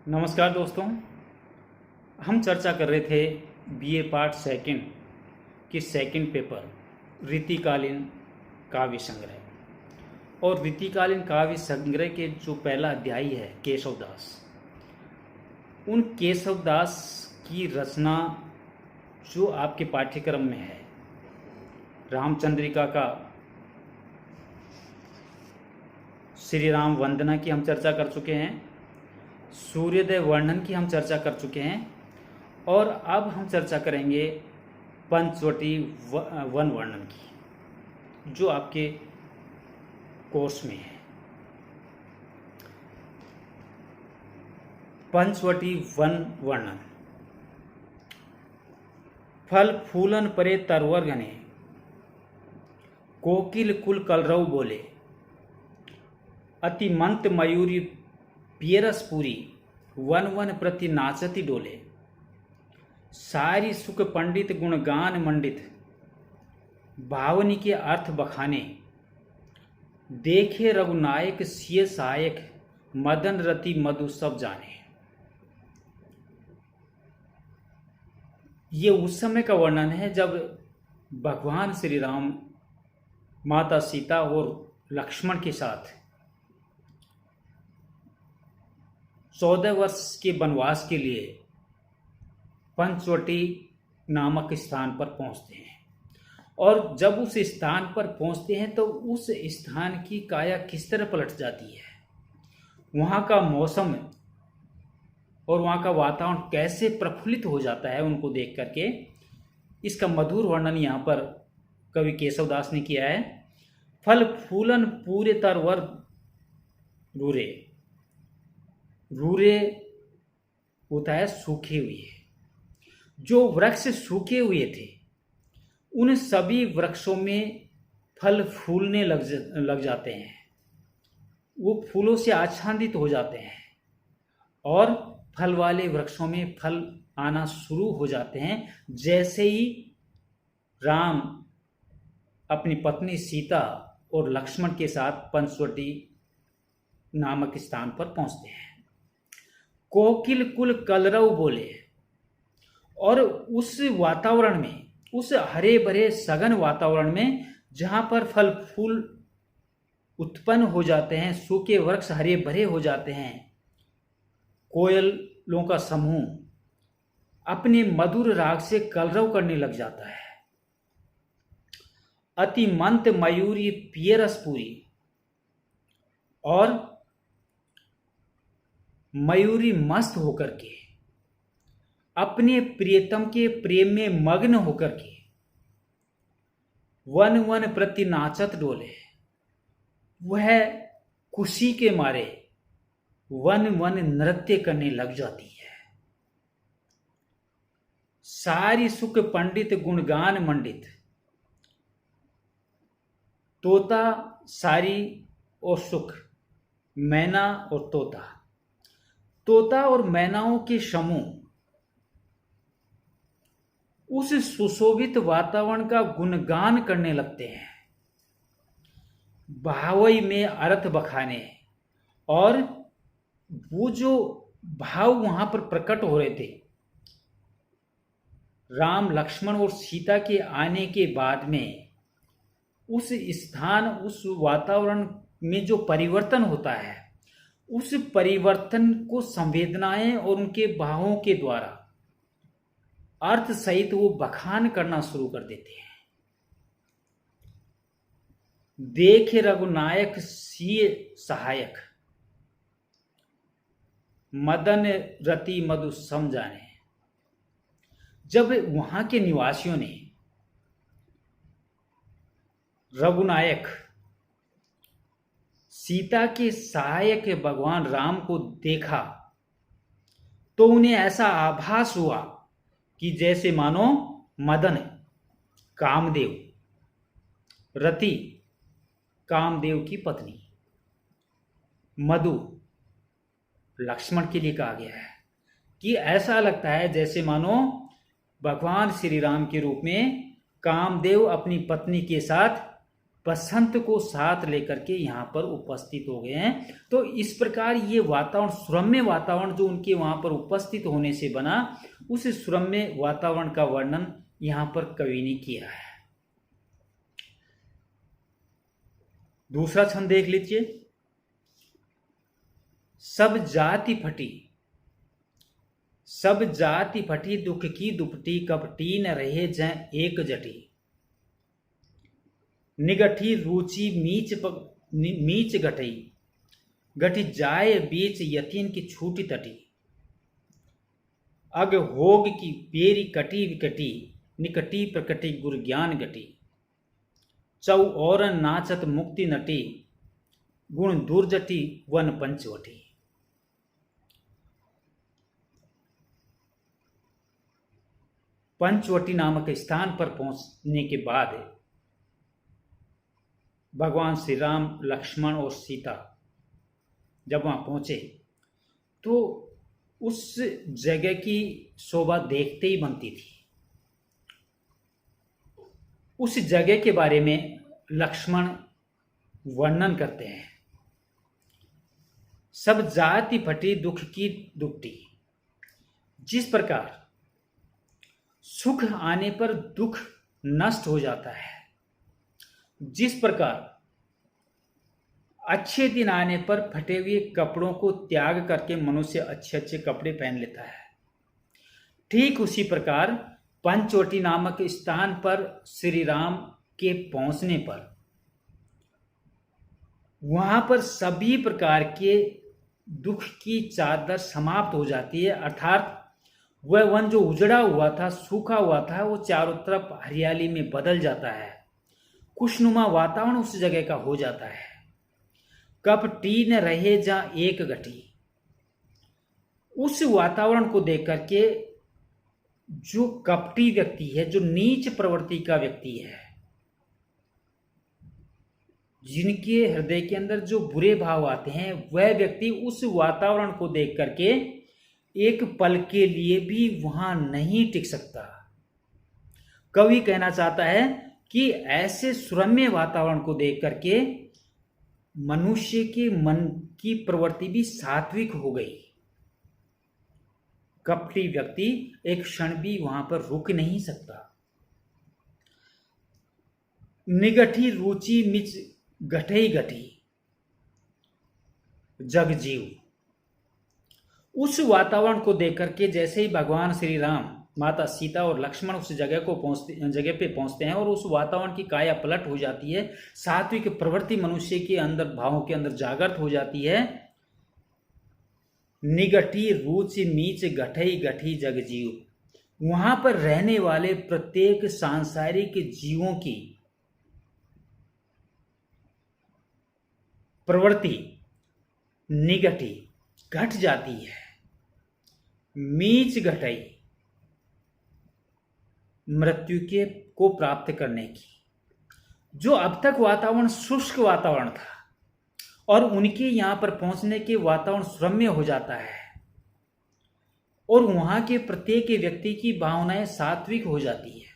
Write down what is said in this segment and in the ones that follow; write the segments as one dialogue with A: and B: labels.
A: नमस्कार दोस्तों। हम चर्चा कर रहे थे बीए पार्ट सेकंड की सेकंड पेपर रीतिकालीन काव्य संग्रह। और रीतिकालीन काव्य संग्रह के जो पहला अध्याय है केशवदास, उन केशवदास की रचना जो आपके पाठ्यक्रम में है, रामचंद्रिका का श्री राम वंदना की हम चर्चा कर चुके हैं, सूर्योदय वर्णन की हम चर्चा कर चुके हैं, और अब हम चर्चा करेंगे पंचवटी वन वर्णन की जो आपके कोर्स में है। पंचवटी वन वर्णन। फल फूलन परे तरवर घने, कोकिल कुल कलरव बोले, अतिमंत मयूरी पियरसपुरी, वन वन प्रति नाचती डोले, सारी सुख पंडित गुणगान मंडित, भावनी के अर्थ बखाने, देखे रघुनायक सिय सहायक, मदन रति मधु सब जाने। ये उस समय का वर्णन है जब भगवान श्री राम माता सीता और लक्ष्मण के साथ 14 वर्ष के वनवास के लिए पंचवटी नामक स्थान पर पहुंचते हैं। और जब उस स्थान पर पहुंचते हैं तो उस स्थान की काया किस तरह पलट जाती है, वहाँ का मौसम और वहाँ का वातावरण कैसे प्रफुल्लित हो जाता है उनको देख करके, इसका मधुर वर्णन यहाँ पर कवि केशवदास ने किया है। फल फूलन पूरे तरवर रूरे, रूरे होता है सूखे हुए। जो वृक्ष सूखे हुए थे उन सभी वृक्षों में फल फूलने लग जाते हैं, वो फूलों से आच्छादित हो जाते हैं और फल वाले वृक्षों में फल आना शुरू हो जाते हैं। जैसे ही राम अपनी पत्नी सीता और लक्ष्मण के साथ पंचवटी नामक स्थान पर पहुंचते हैं। कोकिल कुल कलरव बोले, और उस वातावरण में, उस हरे भरे सघन वातावरण में जहां पर फल फूल उत्पन्न हो जाते हैं, सूखे वृक्ष हरे भरे हो जाते हैं, कोयलों का समूह अपने मधुर राग से कलरव करने लग जाता है। अतिमंत मयूरी पियरसपुरी, और मयूरी मस्त होकर के अपने प्रियतम के प्रेम में मग्न होकर के वन वन प्रति नाचत डोले, वह खुशी के मारे वन वन नृत्य करने लग जाती है। सारी सुख पंडित गुणगान मंडित, तोता सारी और सुख, मैना और तोता, तोता और मैनाओं के समूह उस सुशोभित वातावरण का गुणगान करने लगते हैं, भावई में अर्थ बखाने। और वो जो भाव वहां पर प्रकट हो रहे थे, राम लक्ष्मण और सीता के आने के बाद में उस स्थान, उस वातावरण में जो परिवर्तन होता है, उस परिवर्तन को संवेदनाएं और उनके भावों के द्वारा अर्थ सहित वो बखान करना शुरू कर देते हैं। देखे रघुनायक सिय सहायक, मदन रति मधु सम जाने। जब वहां के निवासियों ने रघुनायक सीता के सहायक भगवान राम को देखा तो उन्हें ऐसा आभास हुआ कि जैसे मानो मदन कामदेव, रति कामदेव की पत्नी, मधु लक्ष्मण के लिए कहा गया है कि ऐसा लगता है जैसे मानो भगवान श्री राम के रूप में कामदेव अपनी पत्नी के साथ बसंत को साथ लेकर के यहाँ पर उपस्थित हो गए हैं। तो इस प्रकार ये वातावरण, सुरम्य वातावरण जो उनके वहाँ पर उपस्थित होने से बना, उस सुरम्य वातावरण का वर्णन यहाँ पर कवि ने किया है। दूसरा छंद देख लीजिए। सब जाति फटी, सब जाति फटी दुख की दुपटी, कपटी न रहे जय एक जटी। निगठी रुचि मीच गठई, गठी जाए बीच यतीन की छूटी तटी। अग होग की पेरी कटी विकटी, निकटी प्रकटी गुर ज्ञान गटी। चौ और नाचत मुक्ति नटी, गुण दुर्जटी वन पंचवटी। पंचवटी नामक स्थान पर पहुंचने के बाद भगवान श्री राम, लक्ष्मण और सीता जब वहां पहुंचे तो उस जगह की शोभा देखते ही बनती थी। उस जगह के बारे में लक्ष्मण वर्णन करते हैं। सब जाति फटी दुख की दुपटी, जिस प्रकार सुख आने पर दुख नष्ट हो जाता है, जिस प्रकार अच्छे दिन आने पर फटे हुए कपड़ों को त्याग करके मनुष्य अच्छे अच्छे कपड़े पहन लेता है, ठीक उसी प्रकार पंचवटी नामक स्थान पर श्री राम के पहुंचने पर वहां पर सभी प्रकार के दुख की चादर समाप्त हो जाती है। अर्थात वह वन जो उजड़ा हुआ था, सूखा हुआ था, वो चारों तरफ हरियाली में बदल जाता है। खुशनुमा वातावरण उस जगह का हो जाता है। कपटी न रहे जा एक गठी, उस वातावरण को देख करके जो कपटी व्यक्ति है, जो नीच प्रवृत्ति का व्यक्ति है, जिनके हृदय के अंदर जो बुरे भाव आते हैं, वह व्यक्ति उस वातावरण को देख करके एक पल के लिए भी वहां नहीं टिक सकता। कवि कहना चाहता है कि ऐसे सुरम्य वातावरण को देख करके मनुष्य के मन की प्रवृत्ति भी सात्विक हो गई। कपटी व्यक्ति एक क्षण भी वहां पर रुक नहीं सकता। निगठी रुचि मिच गठई गठी जगजीव, उस वातावरण को देख करके जैसे ही भगवान श्री राम, माता सीता और लक्ष्मण उस जगह पे पहुंचते हैं और उस वातावरण की काया पलट हो जाती है। सात्विक प्रवृत्ति मनुष्य के अंदर, भावों के अंदर जागृत हो जाती है। निगठी रुचि मीच गठई गठी जगजीव, वहां पर रहने वाले प्रत्येक सांसारिक जीवों की प्रवृत्ति निगठी घट जाती है। मीच घटई, मृत्यु के को प्राप्त करने की। जो अब तक वातावरण शुष्क वातावरण था और उनके यहां पर पहुंचने के वातावरण सुरम्य हो जाता है और वहां के प्रत्येक व्यक्ति की भावनाएं सात्विक हो जाती है।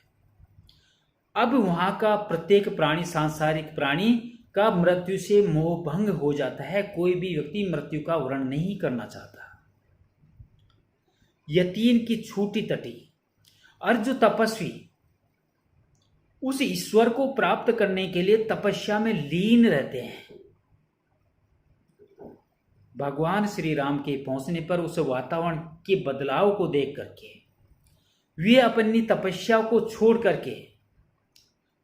A: अब वहां का प्रत्येक प्राणी, सांसारिक प्राणी का मृत्यु से मोह भंग हो जाता है। कोई भी व्यक्ति मृत्यु का वर्ण नहीं करना चाहता। यतीन की छूटी तटी, और जो तपस्वी उस ईश्वर को प्राप्त करने के लिए तपस्या में लीन रहते हैं, भगवान श्री राम के पहुंचने पर उस वातावरण के बदलाव को देख करके वे अपनी तपस्या को छोड़ करके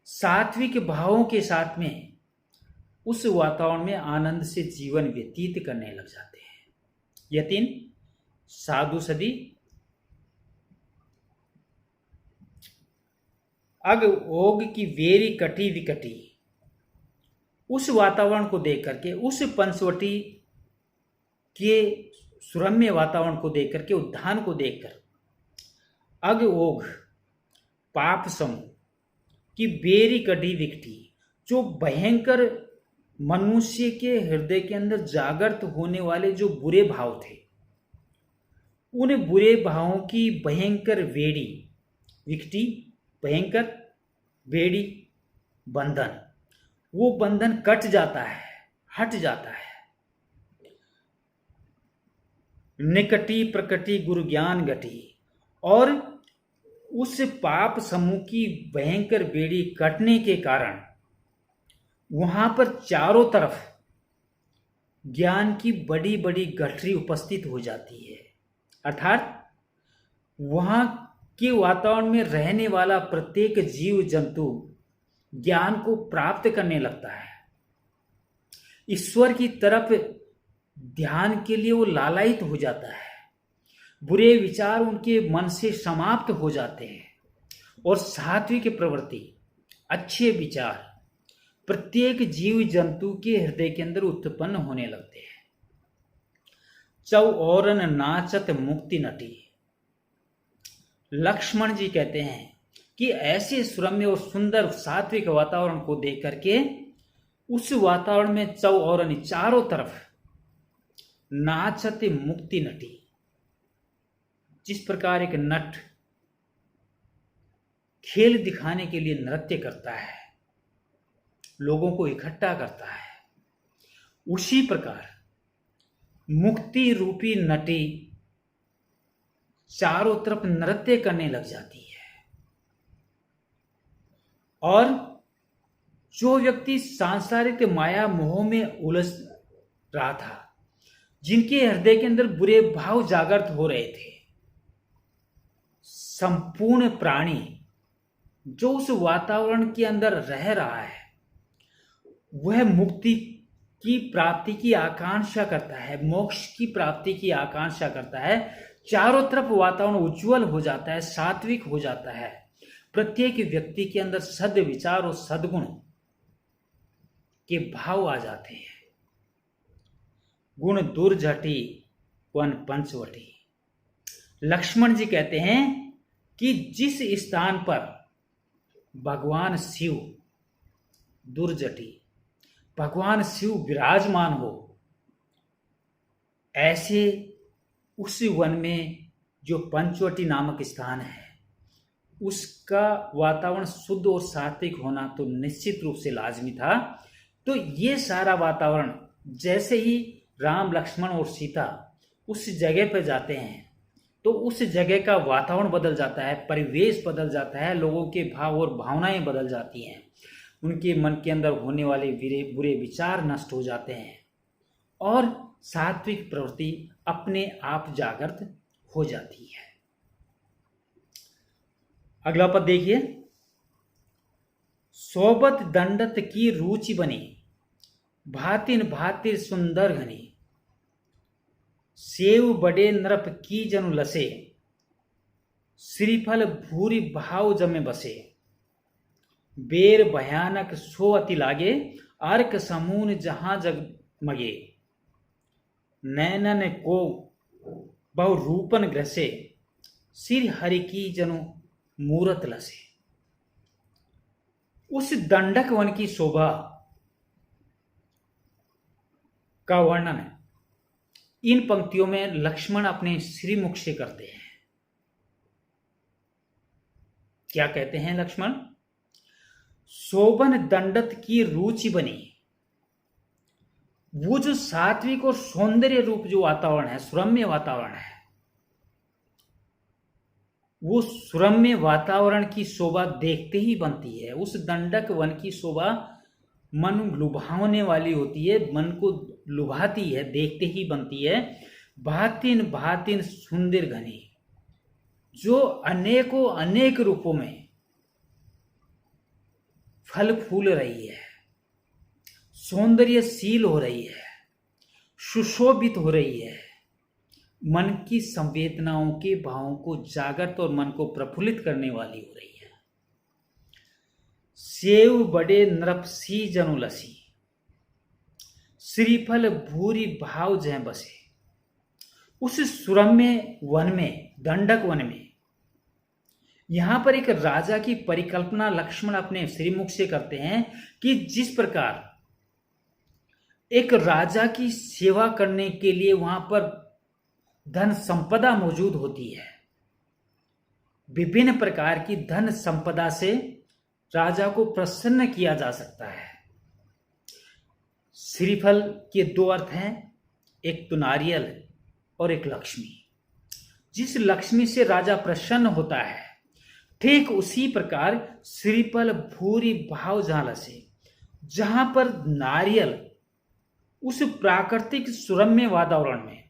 A: सात्विक भावों के साथ में उस वातावरण में आनंद से जीवन व्यतीत करने लग जाते हैं। यतीन साधु सदी अग ओग की वेरी कटी विकटी, उस वातावरण को देख करके, उस पंचवटी के सुरम्य वातावरण को देख करके, उद्यान को देखकर अग ओग पाप समूह की बेरी कटी विकटी, जो भयंकर मनुष्य के हृदय के अंदर जागृत होने वाले जो बुरे भाव थे, उन बुरे भावों की भयंकर वेड़ी, विकटी भयंकर, बेड़ी बंधन, वो बंधन कट जाता है, हट जाता है। निकटी प्रकटी गुरु ज्ञान घटी, और उस पाप समूह की भयंकर बेड़ी कटने के कारण वहां पर चारों तरफ ज्ञान की बड़ी बड़ी गठरी उपस्थित हो जाती है। अर्थात वहां के वातावरण में रहने वाला प्रत्येक जीव जंतु ज्ञान को प्राप्त करने लगता है। ईश्वर की तरफ ध्यान के लिए वो लालायित हो जाता है। बुरे विचार उनके मन से समाप्त हो जाते हैं और सात्विक प्रवृत्ति, अच्छे विचार प्रत्येक जीव जंतु के हृदय के अंदर उत्पन्न होने लगते हैं। चौ औरन नाचत मुक्ति नटी। लक्ष्मण जी कहते हैं कि ऐसे सुरम्य और सुंदर सात्विक वातावरण को देख करके उस वातावरण में चौ औरन, चारों तरफ नाचत मुक्ति नटी। जिस प्रकार एक नट खेल दिखाने के लिए नृत्य करता है, लोगों को इकट्ठा करता है, उसी प्रकार मुक्ति रूपी नटी चारों तरफ नृत्य करने लग जाती है। और जो व्यक्ति सांसारिक माया मोह में उलझ रहा था, जिनके हृदय के अंदर बुरे भाव जागृत हो रहे थे, संपूर्ण प्राणी जो उस वातावरण के अंदर रह रहा है वह मुक्ति की प्राप्ति की आकांक्षा करता है, मोक्ष की प्राप्ति की आकांक्षा करता है। चारों तरफ वातावरण उज्जवल हो जाता है, सात्विक हो जाता है। प्रत्येक व्यक्ति के अंदर सद विचार और सद्गुण के भाव आ जाते हैं। गुण दुर्जटी वन पंचवटी। लक्ष्मण जी कहते हैं कि जिस स्थान पर भगवान शिव दुर्जटी, भगवान शिव विराजमान हो, ऐसे उस वन में जो पंचवटी नामक स्थान है उसका वातावरण शुद्ध और सात्विक होना तो निश्चित रूप से लाजमी था। तो ये सारा वातावरण जैसे ही राम लक्ष्मण और सीता उस जगह पर जाते हैं तो उस जगह का वातावरण बदल जाता है, परिवेश बदल जाता है, लोगों के भाव और भावनाएं बदल जाती हैं, उनके मन के अंदर होने वाले बुरे विचार नष्ट हो जाते हैं और सात्विक प्रवृत्ति अपने आप जागृत हो जाती है। अगला पद देखिए। सोबत दंडत की रुचि बनी, भातिन भातिर सुंदर घनी, सेव बड़े नृप की जनु लसे, श्रीफल भूरी भाव जमे बसे, बेर भयानक सो अति लागे, अर्क समून जहां जगमगे, नैनन को बहु रूपन ग्रसे, सिर हरि की जनु मूरत लसे। उस दंडक वन की शोभा का वर्णन इन पंक्तियों में लक्ष्मण अपने श्रीमुख से करते हैं। क्या कहते हैं लक्ष्मण? शोभन दंडत की रुचि बनी। वो जो सात्विक और सौंदर्य रूप जो वातावरण है, सुरम्य वातावरण है, वो सुरम्य वातावरण की शोभा देखते ही बनती है। उस दंडक वन की शोभा मन लुभावने वाली होती है, मन को लुभाती है, देखते ही बनती है। भातिन भातिन सुंदर घनी, जो अनेकों अनेक रूपों में फल फूल रही है, सौंदर्यशील हो रही है, सुशोभित हो रही है, मन की संवेदनाओं के भावों को जागृत और मन को प्रफुल्लित करने वाली हो रही है। सेव बड़े नृप सी जनु लसी, श्रीफल भूरी भाव जय बसे। उस सुरम्य वन में, दंडक वन में, यहां पर एक राजा की परिकल्पना लक्ष्मण अपने श्रीमुख से करते हैं कि जिस प्रकार एक राजा की सेवा करने के लिए वहां पर धन संपदा मौजूद होती है, विभिन्न प्रकार की धन संपदा से राजा को प्रसन्न किया जा सकता है, श्रीफल के दो अर्थ हैं, एक तो नारियल और एक लक्ष्मी। जिस लक्ष्मी से राजा प्रसन्न होता है, ठीक उसी प्रकार श्रीफल भूरी भाव जाल से, जहां पर नारियल उस प्राकृतिक सुरम्य वातावरण में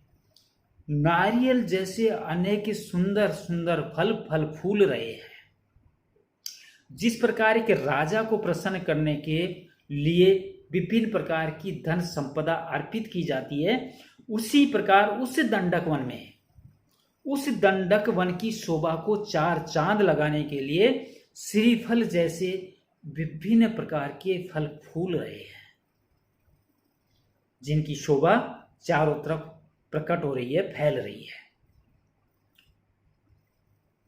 A: नारियल जैसे अनेक सुंदर सुंदर फल फल फूल रहे हैं। जिस प्रकार के राजा को प्रसन्न करने के लिए विभिन्न प्रकार की धन संपदा अर्पित की जाती है, उसी प्रकार उस दंडक वन में, उस दंडक वन की शोभा को चार चांद लगाने के लिए श्रीफल जैसे विभिन्न प्रकार के फल फूल रहे हैं, जिनकी शोभा चारों तरफ प्रकट हो रही है, फैल रही है।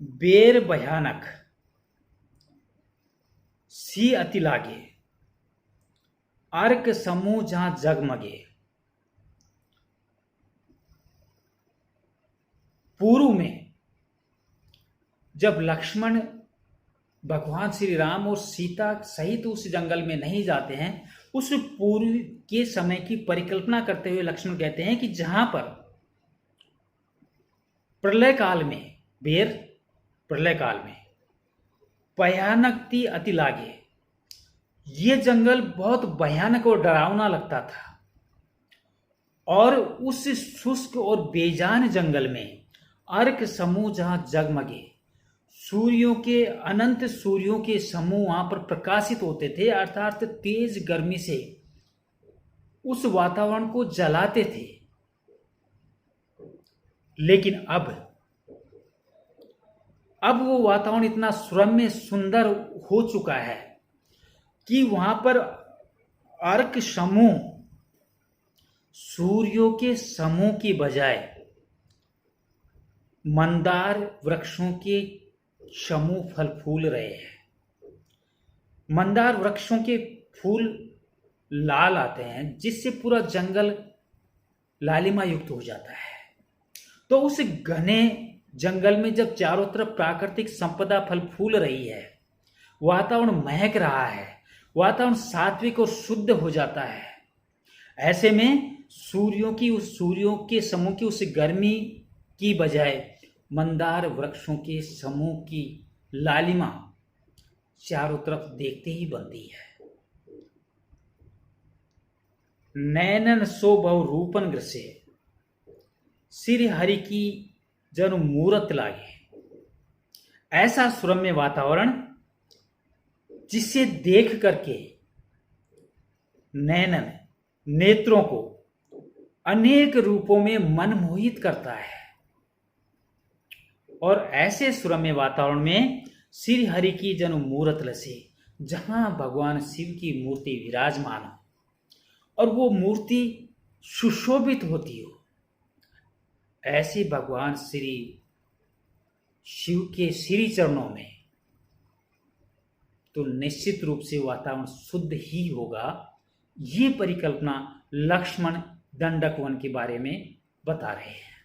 A: बेर भयानक सी अति लागे, अर्क समूह जहां जगमगे। पूर्व में जब लक्ष्मण भगवान श्री राम और सीता सहित उस जंगल में नहीं जाते हैं, उस पूर्व के समय की परिकल्पना करते हुए लक्ष्मण कहते हैं कि जहां पर प्रलय काल में, बेर प्रलय काल में भयानक ती अति लागे, ये जंगल बहुत भयानक और डरावना लगता था। और उस शुष्क और बेजान जंगल में अर्क समूह जहां जगमगे, सूर्यों के अनंत सूर्यों के समूह वहां पर प्रकाशित होते थे, अर्थात तेज गर्मी से उस वातावरण को जलाते थे। लेकिन अब वो वातावरण इतना सुरम्य सुंदर हो चुका है कि वहां पर अर्क समूह, सूर्यों के समूह की बजाय मंदार वृक्षों के समूह फल फूल रहे हैं। मंदार वृक्षों के फूल लाल आते हैं, जिससे पूरा जंगल लालिमा युक्त हो जाता है। तो उस घने जंगल में जब चारों तरफ प्राकृतिक संपदा फल फूल रही है, वातावरण महक रहा है, वातावरण सात्विक और शुद्ध हो जाता है, ऐसे में सूर्यों के समूह की उस गर्मी की बजाय मंदार वृक्षों के समूह की लालिमा चारों तरफ देखते ही बनती है। नैनन सो बहु रूपन ग्रसे, सिर हरि की जनु मूरत लागे। ऐसा सुरम्य वातावरण जिसे देख करके नैनन, नेत्रों को अनेक रूपों में मनमोहित करता है। और ऐसे सुरम्य वातावरण में श्री हरि की जनु मूरत लसे, जहां भगवान शिव की मूर्ति विराजमान हो और वो मूर्ति सुशोभित होती हो, ऐसे भगवान श्री शिव के श्री चरणों में तो निश्चित रूप से वातावरण शुद्ध ही होगा। ये परिकल्पना लक्ष्मण दंडक वन के बारे में बता रहे हैं।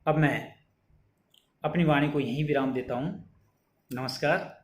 A: अब मैं अपनी वाणी को यहीं विराम देता हूं। नमस्कार।